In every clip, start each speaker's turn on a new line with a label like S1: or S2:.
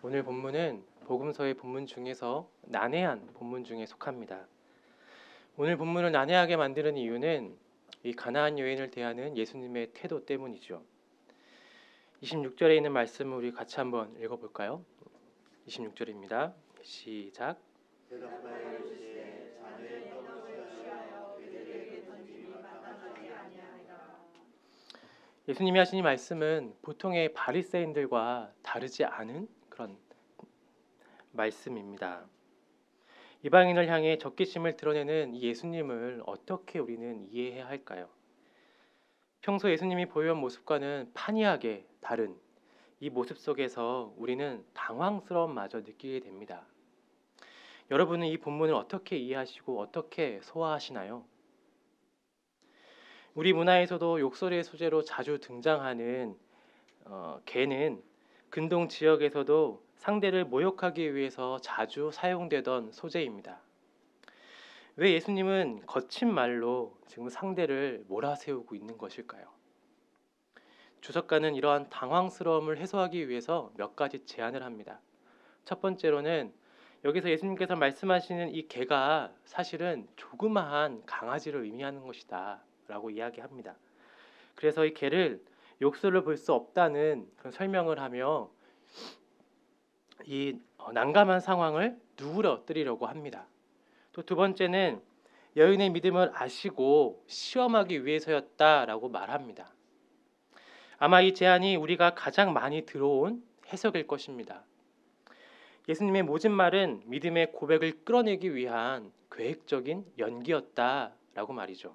S1: 오늘 본문은 복음서의 본문 중에서 난해한 본문 중에 속합니다. 오늘 본문을 난해하게 만드는 이유는 이 가나안 여인을 대하는 예수님의 태도 때문이죠. 26절에 있는 말씀을 우리 같이 한번 읽어볼까요? 26절입니다. 시작. 예수님이 하신 이 말씀은 보통의 바리새인들과 다르지 않은 그런 말씀입니다. 이방인을 향해 적개심을 드러내는 이 예수님을 어떻게 우리는 이해해야 할까요? 평소 예수님이 보여온 모습과는 판이하게 다른 이 모습 속에서 우리는 당황스러움마저 느끼게 됩니다. 여러분은 이 본문을 어떻게 이해하시고 어떻게 소화하시나요? 우리 문화에서도 욕설의 소재로 자주 등장하는 개는 근동 지역에서도 상대를 모욕하기 위해서 자주 사용되던 소재입니다. 왜 예수님은 거친 말로 지금 상대를 몰아세우고 있는 것일까요? 주석가는 이러한 당황스러움을 해소하기 위해서 몇 가지 제안을 합니다. 첫 번째로는 여기서 예수님께서 말씀하시는 이 개가 사실은 조그마한 강아지를 의미하는 것이다 라고 이야기합니다. 그래서 이 개를 욕설로 볼 수 없다는 그런 설명을 하며 이 난감한 상황을 누그러뜨리려고 합니다. 또 두 번째는 여인의 믿음을 아시고 시험하기 위해서였다라고 말합니다. 아마 이 제안이 우리가 가장 많이 들어온 해석일 것입니다. 예수님의 모진 말은 믿음의 고백을 끌어내기 위한 계획적인 연기였다라고 말이죠.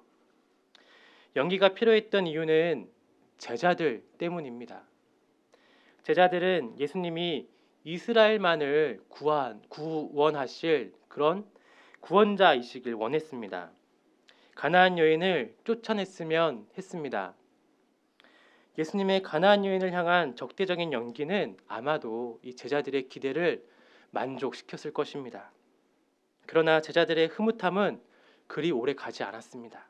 S1: 연기가 필요했던 이유는 제자들 때문입니다. 제자들은 예수님이 이스라엘만을 구원하실 그런 구원자이시길 원했습니다. 가나안 여인을 쫓아냈으면 했습니다. 예수님의 가나안 여인을 향한 적대적인 연기는 아마도 이 제자들의 기대를 만족시켰을 것입니다. 그러나 제자들의 흐뭇함은 그리 오래 가지 않았습니다.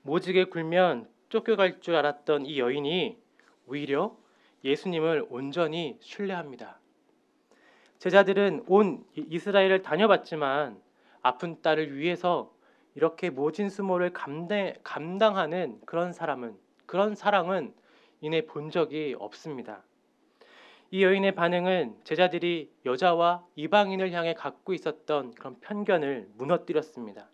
S1: 모직에 굴면 쫓겨갈 줄 알았던 이 여인이 오히려 예수님을 온전히 신뢰합니다. 제자들은 온 이스라엘을 다녀봤지만 아픈 딸을 위해서 이렇게 모진 수모를 감당하는 그런 사랑은 이내 본 적이 없습니다. 이 여인의 반응은 제자들이 여자와 이방인을 향해 갖고 있었던 그런 편견을 무너뜨렸습니다.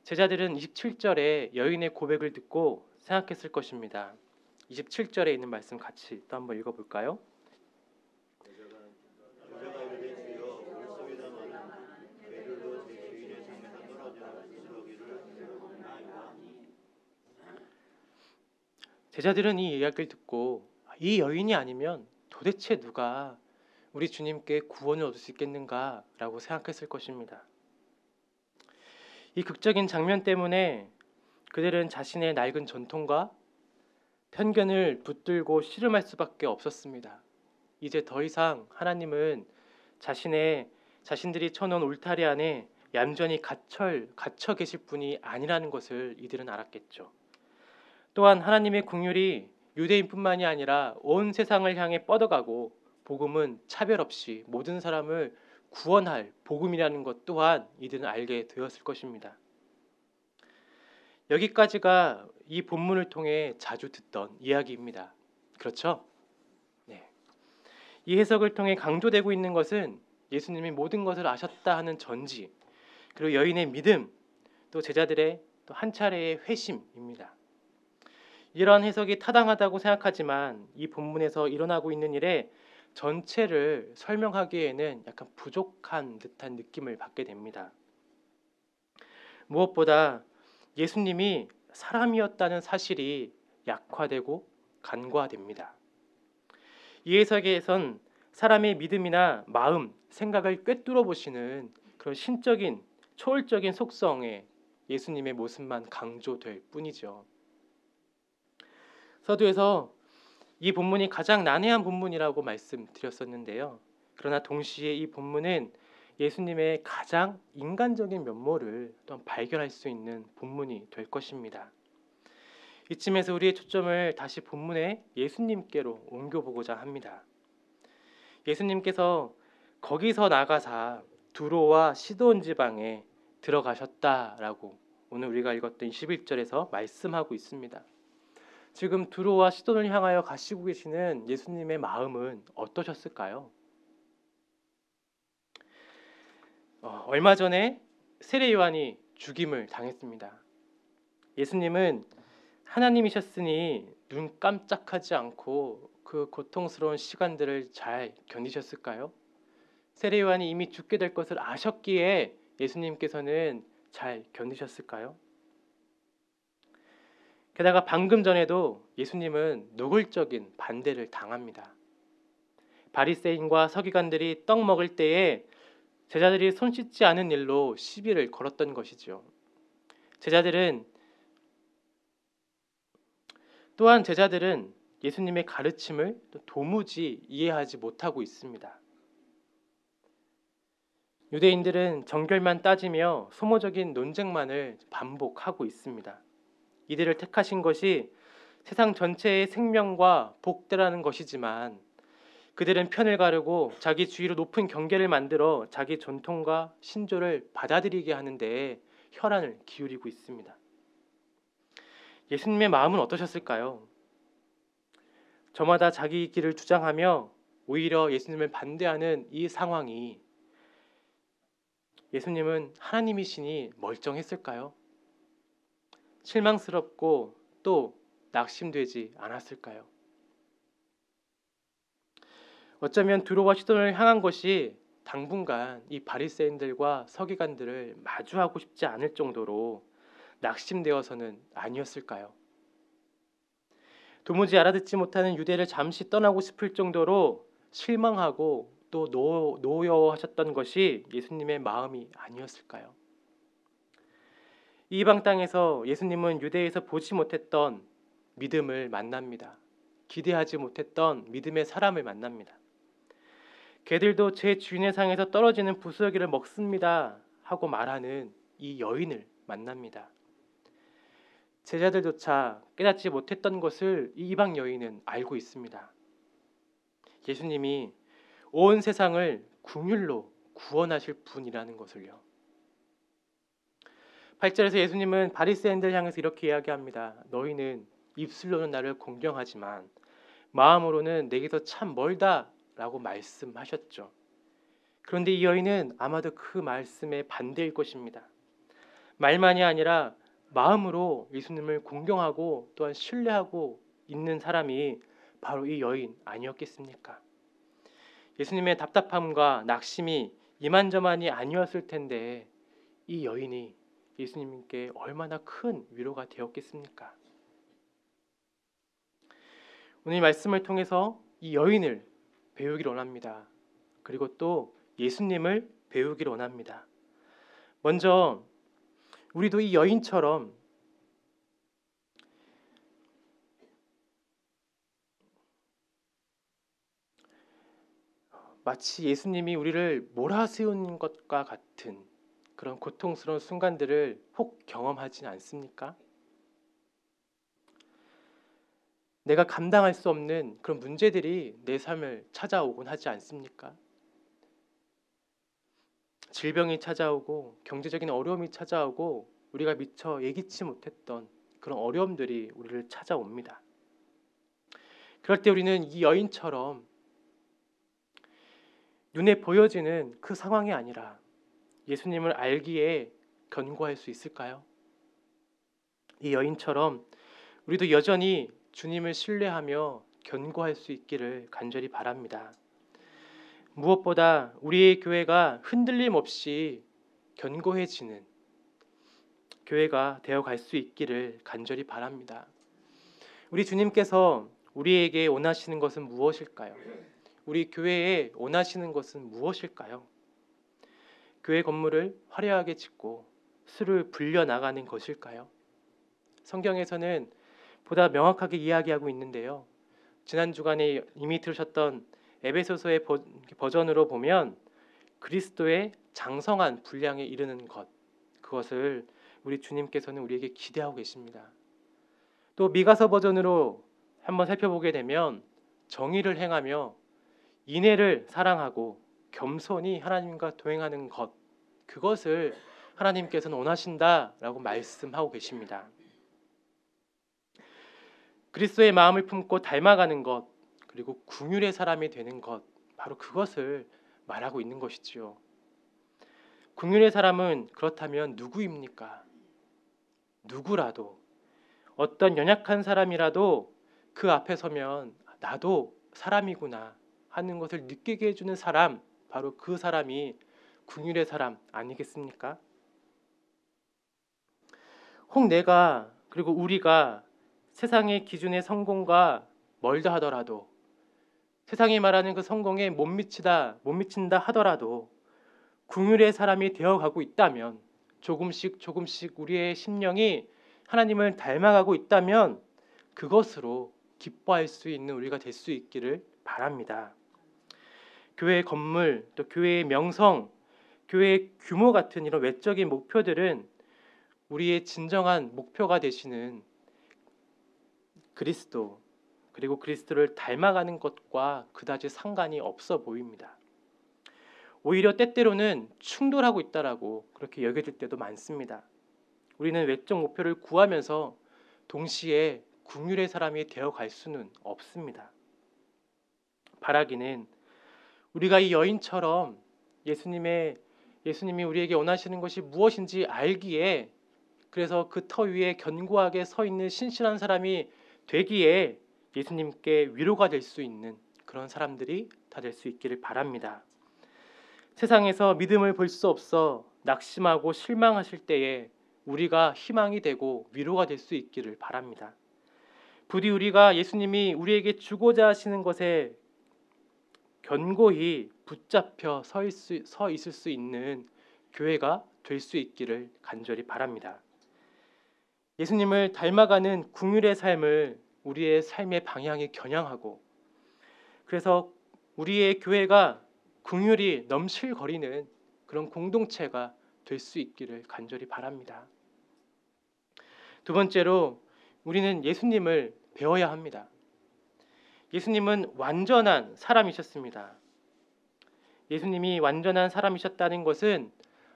S1: 제자들은 27절에 여인의 고백을 듣고 생각했을 것입니다. 27절에 있는 말씀 같이 또 한번 읽어볼까요? 제자들은 이 이야기를 듣고 이 여인이 아니면 도대체 누가 우리 주님께 구원을 얻을 수 있겠는가라고 생각했을 것입니다. 이 극적인 장면 때문에 그들은 자신의 낡은 전통과 편견을 붙들고 씨름할 수밖에 없었습니다. 이제 더 이상 하나님은 자신들이 쳐놓은 울타리 안에 얌전히 갇혀 계실 분이 아니라는 것을 이들은 알았겠죠. 또한 하나님의 긍휼이 유대인뿐만이 아니라 온 세상을 향해 뻗어가고 복음은 차별 없이 모든 사람을 구원할 복음이라는 것 또한 이들은 알게 되었을 것입니다. 여기까지가 이 본문을 통해 자주 듣던 이야기입니다. 그렇죠? 네. 이 해석을 통해 강조되고 있는 것은 예수님이 모든 것을 아셨다 하는 전지, 그리고 여인의 믿음, 또 제자들의 또 한 차례의 회심입니다. 이러한 해석이 타당하다고 생각하지만 이 본문에서 일어나고 있는 일의 전체를 설명하기에는 약간 부족한 듯한 느낌을 받게 됩니다. 무엇보다 예수님이 사람이었다는 사실이 약화되고 간과됩니다. 이 해석에선 사람의 믿음이나 마음, 생각을 꿰뚫어 보시는 그런 신적인 초월적인 속성의 예수님의 모습만 강조될 뿐이죠. 서두에서 이 본문이 가장 난해한 본문이라고 말씀드렸었는데요. 그러나 동시에 이 본문은 예수님의 가장 인간적인 면모를 또한 발견할 수 있는 본문이 될 것입니다. 이쯤에서 우리의 초점을 다시 본문의 예수님께로 옮겨보고자 합니다. 예수님께서 거기서 나가사 두로와 시돈 지방에 들어가셨다라고 오늘 우리가 읽었던 21절에서 말씀하고 있습니다. 지금 두로와 시돈을 향하여 가시고 계시는 예수님의 마음은 어떠셨을까요? 얼마 전에 세례 요한이 죽임을 당했습니다. 예수님은 하나님이셨으니 눈 깜짝하지 않고 그 고통스러운 시간들을 잘 견디셨을까요? 세례 요한이 이미 죽게 될 것을 아셨기에 예수님께서는 잘 견디셨을까요? 게다가 방금 전에도 예수님은 노골적인 반대를 당합니다. 바리새인과 서기관들이 떡 먹을 때에 제자들이 손 씻지 않은 일로 시비를 걸었던 것이죠. 제자들은 예수님의 가르침을 도무지 이해하지 못하고 있습니다. 유대인들은 정결만 따지며 소모적인 논쟁만을 반복하고 있습니다. 이들을 택하신 것이 세상 전체의 생명과 복되라는 것이지만 그들은 편을 가르고 자기 주의로 높은 경계를 만들어 자기 전통과 신조를 받아들이게 하는 데에 혈안을 기울이고 있습니다. 예수님의 마음은 어떠셨을까요? 저마다 자기 길을 주장하며 오히려 예수님을 반대하는 이 상황이 예수님은 하나님이시니 멀쩡했을까요? 실망스럽고 또 낙심되지 않았을까요? 어쩌면 두로와 시돈을 향한 것이 당분간 이 바리새인들과 서기관들을 마주하고 싶지 않을 정도로 낙심되어서는 아니었을까요? 도무지 알아듣지 못하는 유대를 잠시 떠나고 싶을 정도로 실망하고 또 노여워하셨던 것이 예수님의 마음이 아니었을까요? 이방 땅에서 예수님은 유대에서 보지 못했던 믿음을 만납니다. 기대하지 못했던 믿음의 사람을 만납니다. 개들도 제 주인의 상에서 떨어지는 부스러기를 먹습니다 하고 말하는 이 여인을 만납니다. 제자들조차 깨닫지 못했던 것을 이 이방 여인은 알고 있습니다. 예수님이 온 세상을 긍휼로 구원하실 분이라는 것을요. 8절에서 예수님은 바리새인들 향해서 이렇게 이야기합니다. 너희는 입술로는 나를 공경하지만 마음으로는 내게서 참 멀다 라고 말씀하셨죠. 그런데 이 여인은 아마도 그 말씀에 반대일 것입니다. 말만이 아니라 마음으로 예수님을 공경하고 또한 신뢰하고 있는 사람이 바로 이 여인 아니었겠습니까? 예수님의 답답함과 낙심이 이만저만이 아니었을 텐데 이 여인이 예수님께 얼마나 큰 위로가 되었겠습니까? 오늘 말씀을 통해서 이 여인을 배우기를 원합니다. 그리고 또 예수님을 배우기를 원합니다. 먼저 우리도 이 여인처럼 마치 예수님이 우리를 몰아세운 것과 같은 그런 고통스러운 순간들을 혹 경험하지 않습니까? 내가 감당할 수 없는 그런 문제들이 내 삶을 찾아오곤 하지 않습니까? 질병이 찾아오고 경제적인 어려움이 찾아오고 우리가 미처 예기치 못했던 그런 어려움들이 우리를 찾아옵니다. 그럴 때 우리는 이 여인처럼 눈에 보여지는 그 상황이 아니라 예수님을 알기에 견고할 수 있을까요? 이 여인처럼 우리도 여전히 주님을 신뢰하며 견고할 수 있기를 간절히 바랍니다. 무엇보다 우리의 교회가 흔들림 없이 견고해지는 교회가 되어갈 수 있기를 간절히 바랍니다. 우리 주님께서 우리에게 원하시는 것은 무엇일까요? 우리 교회에 원하시는 것은 무엇일까요? 교회 건물을 화려하게 짓고 수를 불려나가는 것일까요? 성경에서는 보다 명확하게 이야기하고 있는데요. 지난 주간에 이미 들으셨던 에베소서의 버전으로 보면 그리스도의 장성한 분량에 이르는 것, 그것을 우리 주님께서는 우리에게 기대하고 계십니다. 또 미가서 버전으로 한번 살펴보게 되면 정의를 행하며 인애를 사랑하고 겸손히 하나님과 동행하는 것, 그것을 하나님께서는 원하신다라고 말씀하고 계십니다. 그리스도의 마음을 품고 닮아가는 것, 그리고 긍휼의 사람이 되는 것, 바로 그것을 말하고 있는 것이지요. 긍휼의 사람은 그렇다면 누구입니까? 누구라도, 어떤 연약한 사람이라도 그 앞에 서면 나도 사람이구나 하는 것을 느끼게 해주는 사람, 바로 그 사람이 긍휼의 사람 아니겠습니까? 혹 내가, 그리고 우리가 세상의 기준의 성공과 멀다 하더라도, 세상이 말하는 그 성공에 못 미친다 하더라도 긍휼의 사람이 되어가고 있다면, 조금씩 우리의 심령이 하나님을 닮아가고 있다면 그것으로 기뻐할 수 있는 우리가 될 수 있기를 바랍니다. 교회의 건물, 또 교회의 명성, 교회의 규모 같은 이런 외적인 목표들은 우리의 진정한 목표가 되시는 그리스도, 그리고 그리스도를 닮아가는 것과 그다지 상관이 없어 보입니다. 오히려 때때로는 충돌하고 있다라고 그렇게 여겨질 때도 많습니다. 우리는 외적 목표를 구하면서 동시에 긍휼의 사람이 되어갈 수는 없습니다. 바라기는 우리가 이 여인처럼 예수님이 우리에게 원하시는 것이 무엇인지 알기에, 그래서 그 터 위에 견고하게 서 있는 신실한 사람이 되기에 예수님께 위로가 될 수 있는 그런 사람들이 다 될 수 있기를 바랍니다. 세상에서 믿음을 볼 수 없어 낙심하고 실망하실 때에 우리가 희망이 되고 위로가 될 수 있기를 바랍니다. 부디 우리가 예수님이 우리에게 주고자 하시는 것에 견고히 붙잡혀 서 있을 수 있는 교회가 될 수 있기를 간절히 바랍니다. 예수님을 닮아가는 긍휼의 삶을 우리의 삶의 방향에 겨냥하고, 그래서 우리의 교회가 긍휼이 넘실거리는 그런 공동체가 될 수 있기를 간절히 바랍니다. 두 번째로 우리는 예수님을 배워야 합니다. 예수님은 완전한 사람이셨습니다. 예수님이 완전한 사람이셨다는 것은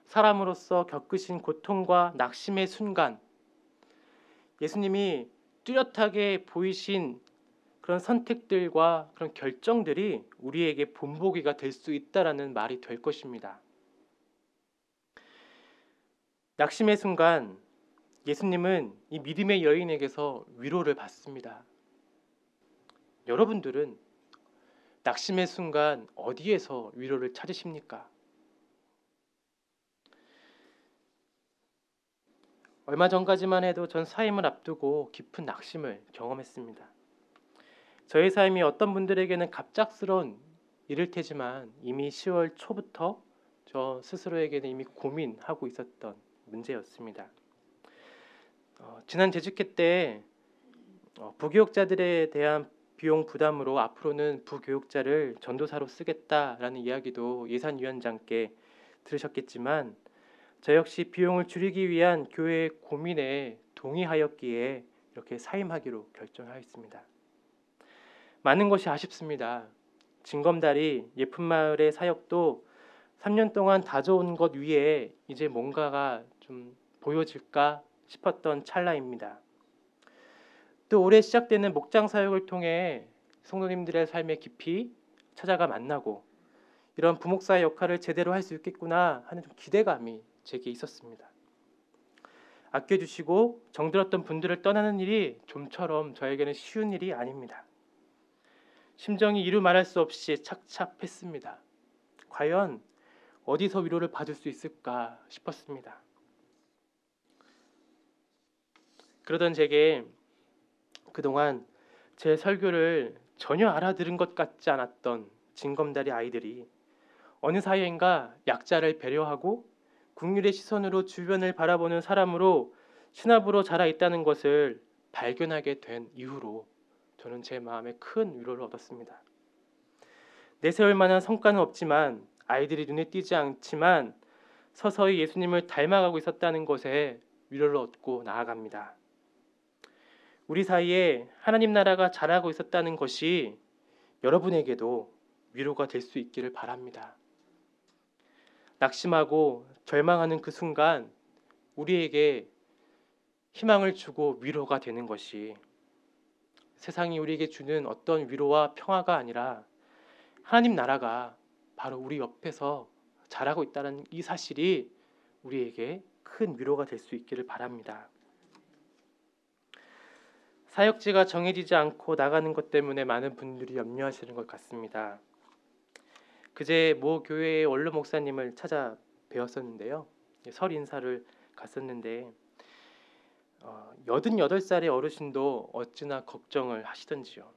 S1: 사람으로서 겪으신 고통과 낙심의 순간, 예수님이 뚜렷하게 보이신 그런 선택들과 그런 결정들이 우리에게 본보기가 될 수 있다라는 말이 될 것입니다. 낙심의 순간 예수님은 이 믿음의 여인에게서 위로를 받습니다. 여러분들은 낙심의 순간 어디에서 위로를 찾으십니까? 얼마 전까지만 해도 전 사임을 앞두고 깊은 낙심을 경험했습니다. 저의 삶이 어떤 분들에게는 갑작스러운 일일 테지만 이미 10월 초부터 저 스스로에게는 이미 고민하고 있었던 문제였습니다. 지난 재직회 때 부교육자들에 대한 비용 부담으로 앞으로는 부교육자를 전도사로 쓰겠다라는 이야기도 예산위원장께 들으셨겠지만, 저 역시 비용을 줄이기 위한 교회의 고민에 동의하였기에 이렇게 사임하기로 결정하였습니다. 많은 것이 아쉽습니다. 징검다리 예쁜마을의 사역도 3년 동안 다져온 것 위에 이제 뭔가가 좀 보여질까 싶었던 찰나입니다. 또 올해 시작되는 목장 사역을 통해 성도님들의 삶에 깊이 찾아가 만나고 이런 부목사의 역할을 제대로 할 수 있겠구나 하는 좀 기대감이 제게 있었습니다. 아껴주시고 정들었던 분들을 떠나는 일이 좀처럼 저에게는 쉬운 일이 아닙니다. 심정이 이루 말할 수 없이 착잡했습니다. 과연 어디서 위로를 받을 수 있을까 싶었습니다. 그러던 제게 그동안 제 설교를 전혀 알아들은 것 같지 않았던 징검다리 아이들이 어느 사이인가 약자를 배려하고 긍휼의 시선으로 주변을 바라보는 사람으로 신압으로 자라 있다는 것을 발견하게 된 이후로 저는 제 마음에 큰 위로를 얻었습니다. 내세울 만한 성과는 없지만, 아이들이 눈에 띄지 않지만 서서히 예수님을 닮아가고 있었다는 것에 위로를 얻고 나아갑니다. 우리 사이에 하나님 나라가 자라고 있었다는 것이 여러분에게도 위로가 될 수 있기를 바랍니다. 낙심하고 절망하는 그 순간 우리에게 희망을 주고 위로가 되는 것이 세상이 우리에게 주는 어떤 위로와 평화가 아니라 하나님 나라가 바로 우리 옆에서 자라고 있다는 이 사실이 우리에게 큰 위로가 될 수 있기를 바랍니다. 사역지가 정해지지 않고 나가는 것 때문에 많은 분들이 염려하시는 것 같습니다. 그제 모 교회의 원로 목사님을 찾아 뵈었었는데요. 설 인사를 갔었는데 88살의 어르신도 어찌나 걱정을 하시던지요.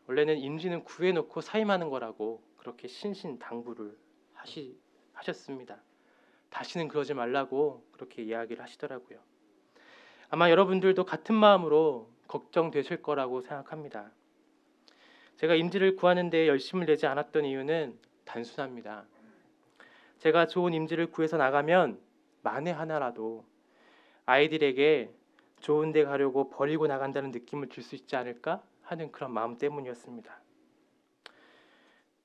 S1: 원래는 임지는 구해놓고 사임하는 거라고 그렇게 신신당부를 하셨습니다. 다시는 그러지 말라고 그렇게 이야기를 하시더라고요. 아마 여러분들도 같은 마음으로 걱정되실 거라고 생각합니다. 제가 임지를 구하는 데 열심을 내지 않았던 이유는 단순합니다. 제가 좋은 임지를 구해서 나가면 만에 하나라도 아이들에게 좋은 데 가려고 버리고 나간다는 느낌을 줄 수 있지 않을까 하는 그런 마음 때문이었습니다.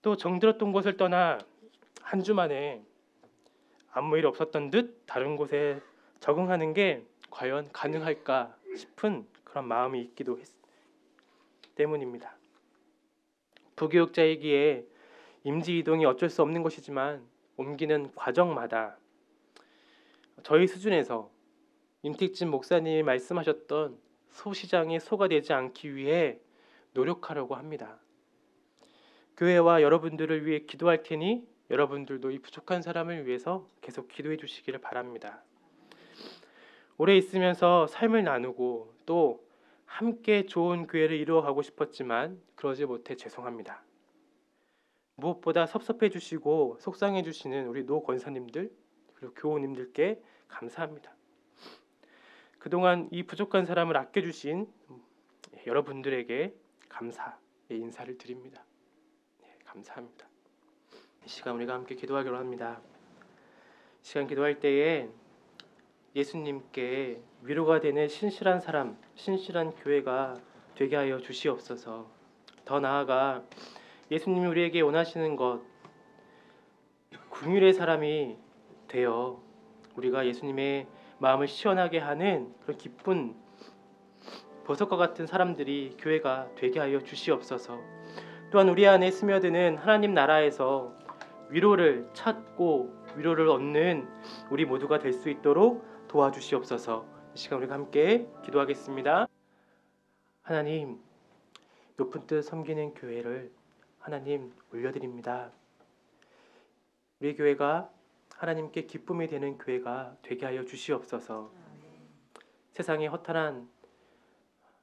S1: 또 정들었던 곳을 떠나 한 주 만에 아무 일 없었던 듯 다른 곳에 적응하는 게 과연 가능할까 싶은 그런 마음이 있기도 때문입니다. 부교육자이기에 임지 이동이 어쩔 수 없는 것이지만 옮기는 과정마다 저희 수준에서 임택진 목사님이 말씀하셨던 소시장의 소가 되지 않기 위해 노력하려고 합니다. 교회와 여러분들을 위해 기도할 테니 여러분들도 이 부족한 사람을 위해서 계속 기도해 주시기를 바랍니다. 오래 있으면서 삶을 나누고 또 함께 좋은 교회를 이루어가고 싶었지만 그러지 못해 죄송합니다. 무엇보다 섭섭해 주시고 속상해 주시는 우리 노 권사님들 그리고 교우님들께 감사합니다. 그동안 이 부족한 사람을 아껴주신 여러분들에게 감사의 인사를 드립니다. 감사합니다. 이 시간 우리가 함께 기도하기로 합니다. 시간 기도할 때에 예수님께 위로가 되는 신실한 사람, 신실한 교회가 되게 하여 주시옵소서. 더 나아가 예수님이 우리에게 원하시는 것, 긍휼의 사람이 되어 우리가 예수님의 마음을 시원하게 하는 그런 기쁜 보석과 같은 사람들이 교회가 되게 하여 주시옵소서. 또한 우리 안에 스며드는 하나님 나라에서 위로를 찾고 위로를 얻는 우리 모두가 될 수 있도록 도와주시옵소서. 이 시간 우리가 함께 기도하겠습니다. 하나님, 높은 뜻 섬기는 교회를 하나님 올려드립니다. 우리 교회가 하나님께 기쁨이 되는 교회가 되게 하여 주시옵소서. 세상의 허탄한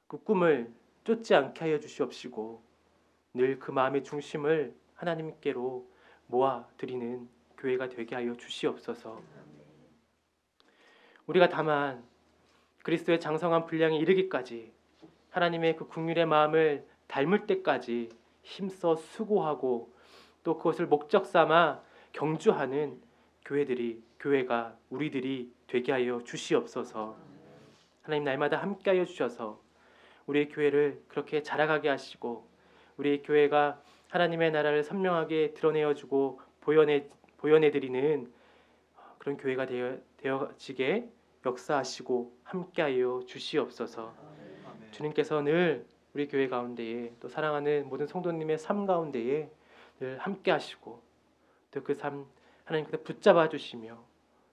S1: 그 꿈을 쫓지 않게 하여 주시옵시고 늘 그 마음의 중심을 하나님께로 모아드리는 교회가 되게 하여 주시옵소서. 우리가 다만 그리스도의 장성한 분량에 이르기까지 하나님의 그 긍휼의 마음을 닮을 때까지 힘써 수고하고 또 그것을 목적 삼아 경주하는 교회가 우리들이 되게 하여 주시옵소서. 하나님 날마다 함께 하여 주셔서 우리의 교회를 그렇게 자라가게 하시고 우리의 교회가 하나님의 나라를 선명하게 드러내어주고 보여내드리는 그런 교회가 되어지게 역사하시고 함께하여 주시옵소서. 주님께서 늘 우리 교회 가운데에 또 사랑하는 모든 성도님의 삶 가운데에 늘 함께하시고 또 그 삶 하나님께서 붙잡아 주시며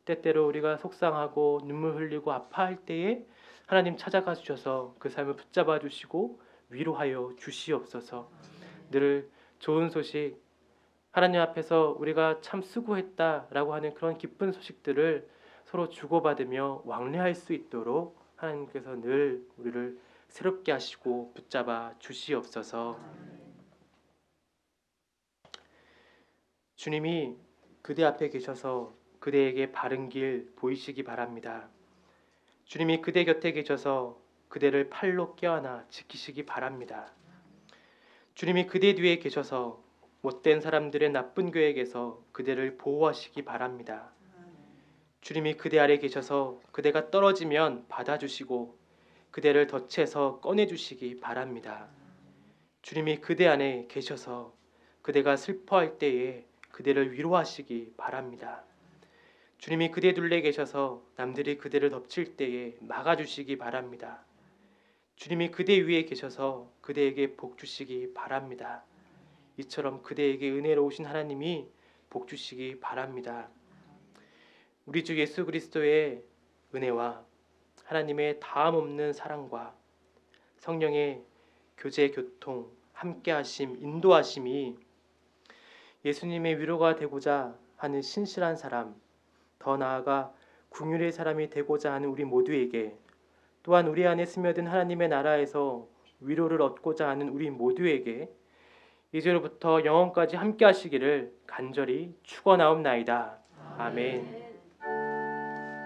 S1: 때때로 우리가 속상하고 눈물 흘리고 아파할 때에 하나님 찾아가 주셔서 그 삶을 붙잡아 주시고 위로하여 주시옵소서. 늘 좋은 소식 하나님 앞에서 우리가 참 수고했다라고 하는 그런 기쁜 소식들을 서로 주고받으며 왕래할 수 있도록 하나님께서 늘 우리를 새롭게 하시고 붙잡아 주시옵소서. 주님이 그대 앞에 계셔서 그대에게 바른 길 보이시기 바랍니다. 주님이 그대 곁에 계셔서 그대를 팔로 껴안아 지키시기 바랍니다. 주님이 그대 뒤에 계셔서 못된 사람들의 나쁜 계획에서 그대를 보호하시기 바랍니다. 주님이 그대 아래 계셔서 그대가 떨어지면 받아주시고 그대를 덫에서 꺼내주시기 바랍니다. 주님이 그대 안에 계셔서 그대가 슬퍼할 때에 그대를 위로하시기 바랍니다. 주님이 그대 둘레 계셔서 남들이 그대를 덮칠 때에 막아주시기 바랍니다. 주님이 그대 위에 계셔서 그대에게 복 주시기 바랍니다. 이처럼 그대에게 은혜로우신 하나님이 복 주시기 바랍니다. 우리 주 예수 그리스도의 은혜와 하나님의 다음 없는 사랑과 성령의 교제 교통 함께하심 인도하심이 예수님의 위로가 되고자 하는 신실한 사람, 더 나아가 긍휼의 사람이 되고자 하는 우리 모두에게, 또한 우리 안에 스며든 하나님의 나라에서 위로를 얻고자 하는 우리 모두에게 이제로부터 영원까지 함께 하시기를 간절히 축원하옵나이다. 아멘.